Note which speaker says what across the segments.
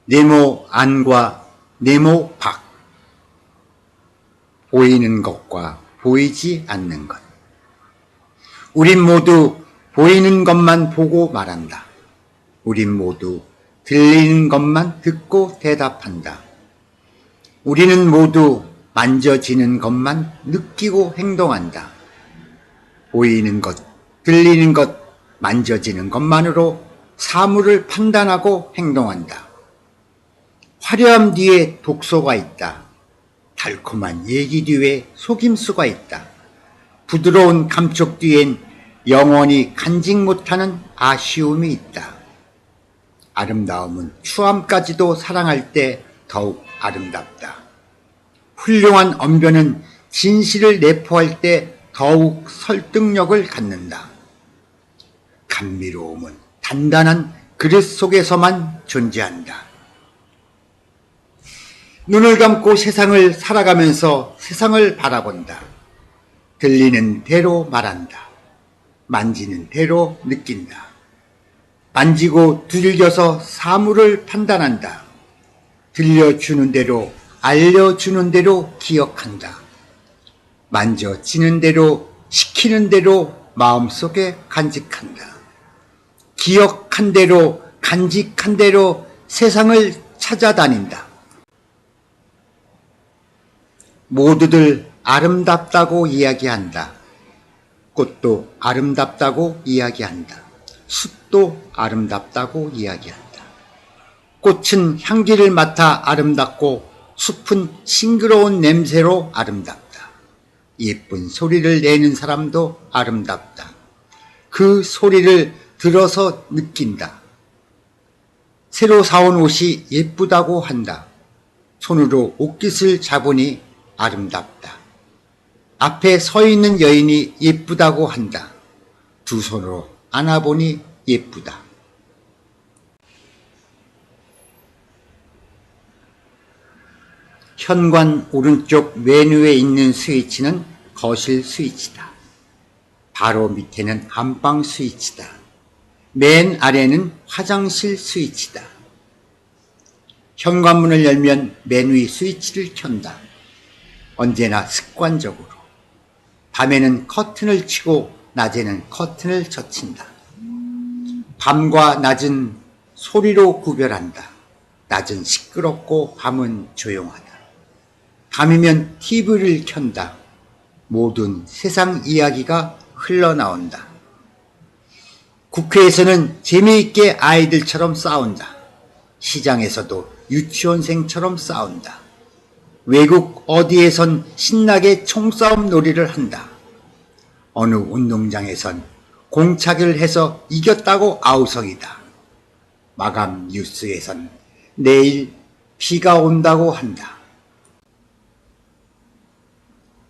Speaker 1: 네모 안과 네모 밖, 보이는 것과 보이지 않는 것. 우린 모두 보이는 것만 보고 말한다. 우린 모두 들리는 것만 듣고 대답한다. 우리는 모두 만져지는 것만 느끼고 행동한다. 보이는 것, 들리는 것, 만져지는 것만으로 사물을 판단하고 행동한다. 화려함 뒤에 독소가 있다. 달콤한 얘기 뒤에 속임수가 있다. 부드러운 감촉 뒤엔 영원히 간직 못하는 아쉬움이 있다. 아름다움은 추함까지도 사랑할 때 더욱 아름답다. 훌륭한 언변은 진실을 내포할 때 더욱 설득력을 갖는다. 감미로움은 단단한 그릇 속에서만 존재한다. 눈을 감고 세상을 살아가면서 세상을 바라본다. 들리는 대로 말한다. 만지는 대로 느낀다. 만지고 두들겨서 사물을 판단한다. 들려주는 대로, 알려주는 대로 기억한다. 만져지는 대로, 시키는 대로 마음속에 간직한다. 기억한 대로, 간직한 대로 세상을 찾아다닌다. 모두들 아름답다고 이야기한다. 꽃도 아름답다고 이야기한다. 숲도 아름답다고 이야기한다. 꽃은 향기를 맡아 아름답고 숲은 싱그러운 냄새로 아름답다. 예쁜 소리를 내는 사람도 아름답다. 그 소리를 들어서 느낀다. 새로 사온 옷이 예쁘다고 한다. 손으로 옷깃을 잡으니 아름답다. 앞에 서 있는 여인이 예쁘다고 한다. 두 손으로 안아보니 예쁘다. 현관 오른쪽 메뉴에 있는 스위치는 거실 스위치다. 바로 밑에는 안방 스위치다. 맨 아래는 화장실 스위치다. 현관문을 열면 맨 위 스위치를 켠다. 언제나 습관적으로. 밤에는 커튼을 치고 낮에는 커튼을 젖힌다. 밤과 낮은 소리로 구별한다. 낮은 시끄럽고 밤은 조용하다. 밤이면 TV를 켠다. 모든 세상 이야기가 흘러나온다. 국회에서는 재미있게 아이들처럼 싸운다. 시장에서도 유치원생처럼 싸운다. 외국 어디에선 신나게 총싸움 놀이를 한다. 어느 운동장에선 공차기를 해서 이겼다고 아우성이다. 마감 뉴스에선 내일 비가 온다고 한다.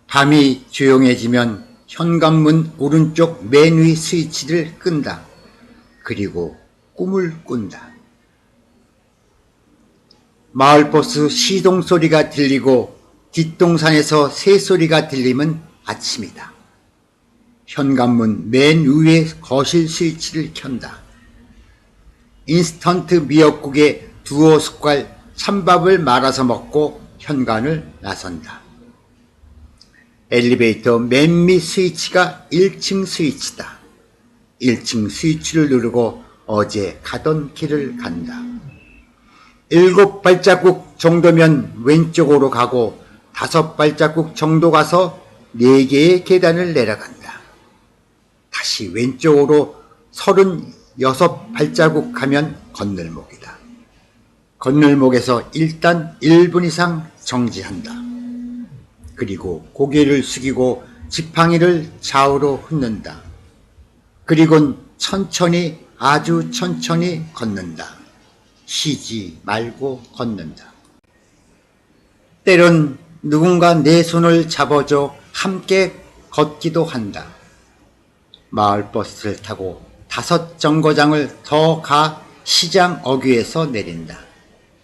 Speaker 1: 밤이 조용해지면 현관문 오른쪽 맨 위 스위치를 끈다. 그리고 꿈을 꾼다. 마을버스 시동 소리가 들리고 뒷동산에서 새소리가 들리면 아침이다. 현관문 맨 위에 거실 스위치를 켠다. 인스턴트 미역국에 두어 숟갈 찬밥을 말아서 먹고 현관을 나선다. 엘리베이터 맨 밑 스위치가 1층 스위치다. 1층 스위치를 누르고 어제 가던 길을 간다. 7발자국 정도면 왼쪽으로 가고 5발자국 정도 가서 4개의 계단을 내려간다. 다시 왼쪽으로 36발자국 가면 건널목이다. 건널목에서 일단 1분 이상 정지한다. 그리고 고개를 숙이고 지팡이를 좌우로 훑는다. 그리곤 천천히, 아주 천천히 걷는다. 쉬지 말고 걷는다. 때론 누군가 내 손을 잡아줘 함께 걷기도 한다. 마을버스를 타고 5 정거장을 더 가 시장 어귀에서 내린다.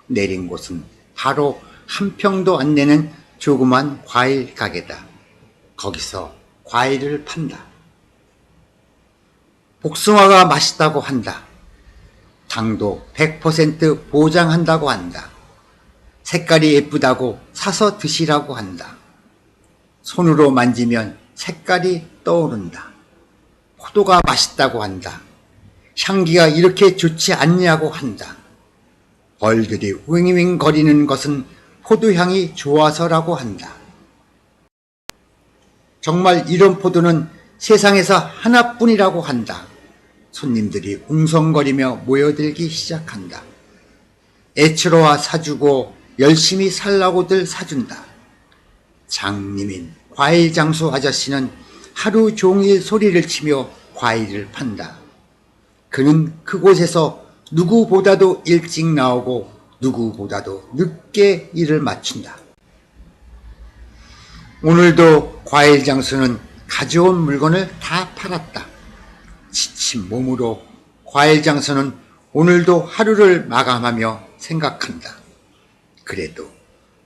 Speaker 1: 내린 곳은 바로 한 평도 안 되는 조그만 과일 가게다. 거기서 과일을 판다. 복숭아가 맛있다고 한다. 당도 100% 보장한다고 한다. 색깔이 예쁘다고 사서 드시라고 한다. 손으로 만지면 색깔이 떠오른다. 포도가 맛있다고 한다. 향기가 이렇게 좋지 않냐고 한다. 벌들이 윙윙 거리는 것은 포도향이 좋아서라고 한다. 정말 이런 포도는 세상에서 하나뿐이라고 한다. 손님들이 웅성거리며 모여들기 시작한다. 애처로와 사주고 열심히 살라고들 사준다. 장님인 과일 장수 아저씨는 하루 종일 소리를 치며 과일을 판다. 그는 그곳에서 누구보다도 일찍 나오고 누구보다도 늦게 일을 마친다. 오늘도 과일 장수는 가져온 물건을 다 팔았다. 지친 몸으로 과일 장수는 오늘도 하루를 마감하며 생각한다. 그래도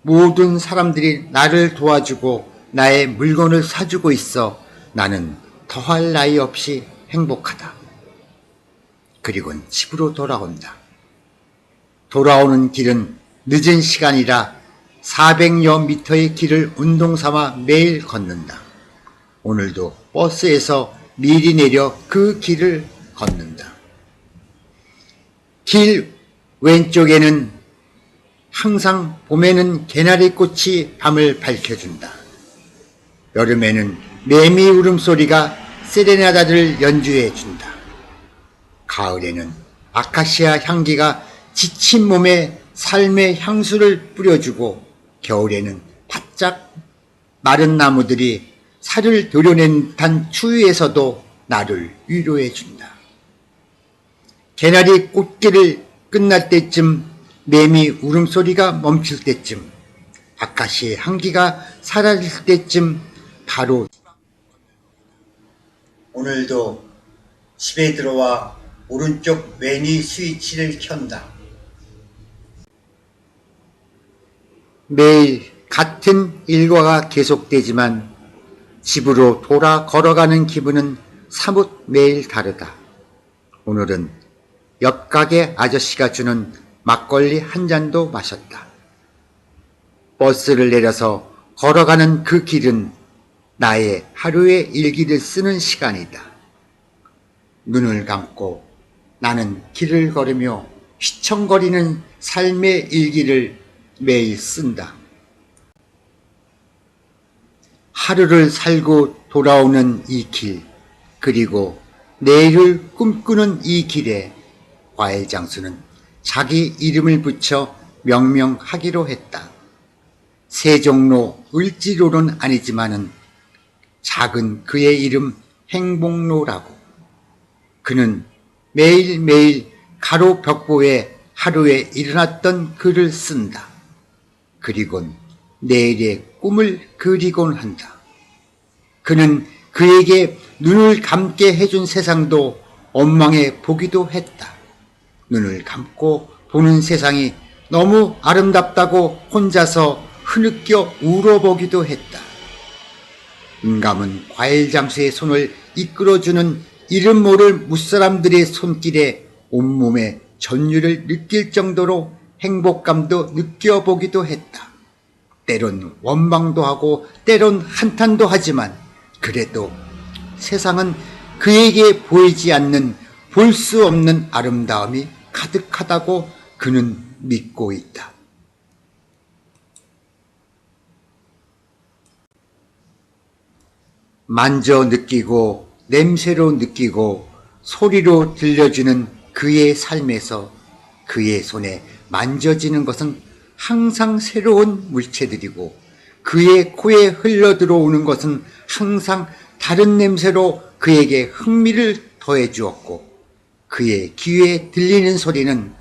Speaker 1: 모든 사람들이 나를 도와주고 나의 물건을 사주고 있어 나는 더할 나위 없이 행복하다. 그리고는 집으로 돌아온다. 돌아오는 길은 늦은 시간이라 400여 미터의 길을 운동삼아 매일 걷는다. 오늘도 버스에서 미리 내려 그 길을 걷는다. 길 왼쪽에는 항상 봄에는 개나리꽃이 밤을 밝혀준다. 여름에는 매미 울음소리가 세레나다를 연주해준다. 가을에는 아카시아 향기가 지친 몸에 삶의 향수를 뿌려주고 겨울에는 바짝 마른 나무들이 살을 도려낸 듯한 추위에서도 나를 위로해준다. 개나리 꽃길을 끝날 때쯤 매미 울음소리가 멈출 때쯤 아카시의 향기가 사라질 때쯤 바로 오늘도 집에 들어와 오른쪽 매니 스위치를 켠다. 매일 같은 일과가 계속되지만 집으로 걸어가는 기분은 사뭇 매일 다르다. 오늘은 옆 가게 아저씨가 주는 막걸리 한 잔도 마셨다. 버스를 내려서 걸어가는 그 길은 나의 하루의 일기를 쓰는 시간이다. 눈을 감고 나는 길을 걸으며 휘청거리는 삶의 일기를 매일 쓴다. 하루를 살고 돌아오는 이 길, 그리고 내일을 꿈꾸는 이 길에 과일 장수는 자기 이름을 붙여 명명하기로 했다. 세종로 을지로는 아니지만은 작은 그의 이름 행복로라고. 그는 매일매일 가로 벽보에 하루에 일어났던 글을 쓴다. 그리곤 내일의 꿈을 그리곤 한다. 그는 그에게 눈을 감게 해준 세상도 원망해 보기도 했다. 눈을 감고 보는 세상이 너무 아름답다고 혼자서 흐느껴 울어보기도 했다. 눈감은 과일 장수의 손을 이끌어주는 이름 모를 무사람들의 손길에 온몸에 전율을 느낄 정도로 행복감도 느껴보기도 했다. 때론 원망도 하고 때론 한탄도 하지만 그래도 세상은 그에게 보이지 않는 볼 수 없는 아름다움이 가득하다고 그는 믿고 있다. 만져 느끼고 냄새로 느끼고 소리로 들려주는 그의 삶에서 그의 손에 만져지는 것은 항상 새로운 물체들이고 그의 코에 흘러 들어오는 것은 항상 다른 냄새로 그에게 흥미를 더해 주었고 그의 귀에 들리는 소리는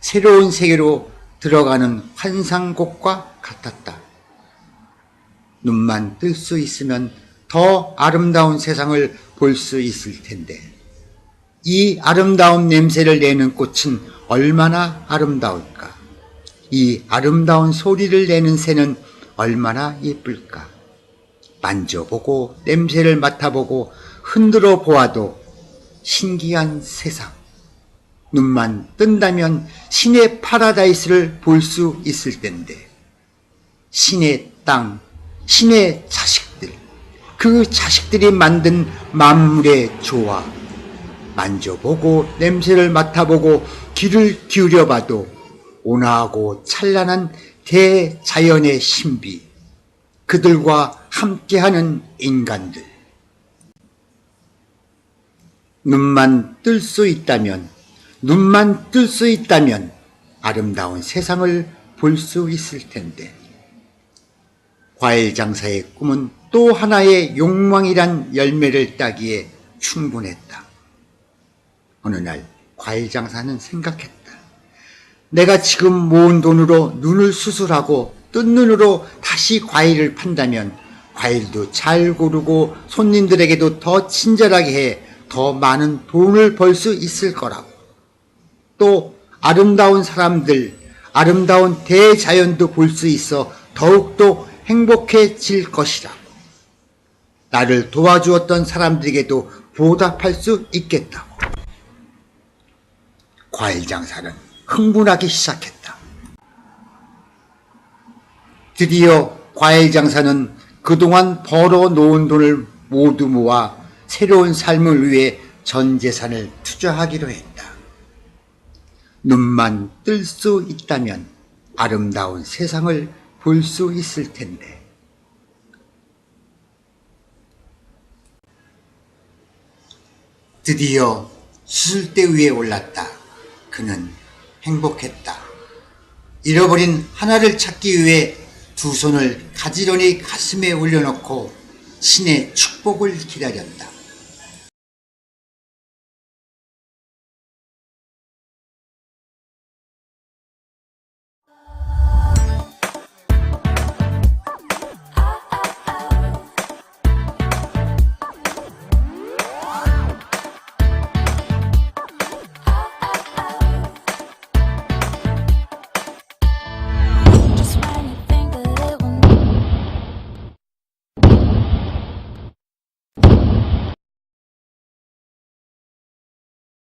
Speaker 1: 새로운 세계로 들어가는 환상곡과 같았다. 눈만 뜰 수 있으면 더 아름다운 세상을 볼 수 있을 텐데 이 아름다운 냄새를 내는 꽃은 얼마나 아름다울까? 이 아름다운 소리를 내는 새는 얼마나 예쁠까? 만져보고 냄새를 맡아보고 흔들어 보아도 신기한 세상. 눈만 뜬다면 신의 파라다이스를 볼 수 있을 텐데, 신의 땅, 신의 자식들, 그 자식들이 만든 만물의 조화, 만져보고 냄새를 맡아보고 귀를 기울여봐도 온화하고 찬란한 대자연의 신비, 그들과 함께하는 인간들. 눈만 뜰 수 있다면 아름다운 세상을 볼 수 있을 텐데, 과일 장사의 꿈은 또 하나의 욕망이란 열매를 따기에 충분했다. 어느 날 과일 장사는 생각했다. 내가 지금 모은 돈으로 눈을 수술하고 뜬 눈으로 다시 과일을 판다면 과일도 잘 고르고 손님들에게도 더 친절하게 해 더 많은 돈을 벌 수 있을 거라고. 또 아름다운 사람들, 아름다운 대자연도 볼 수 있어 더욱더 행복해질 것이라고. 나를 도와주었던 사람들에게도 보답할 수 있겠다고. 과일 장사는 흥분하기 시작했다. 드디어 과일 장사는 그동안 벌어 놓은 돈을 모두 모아 새로운 삶을 위해 전 재산을 투자하기로 했다. 눈만 뜰 수 있다면 아름다운 세상을 볼 수 있을 텐데. 드디어 수술대 위에 올랐다. 그는 행복했다. 잃어버린 하나를 찾기 위해 두 손을 가지런히 가슴에 올려놓고 신의 축복을 기다렸다.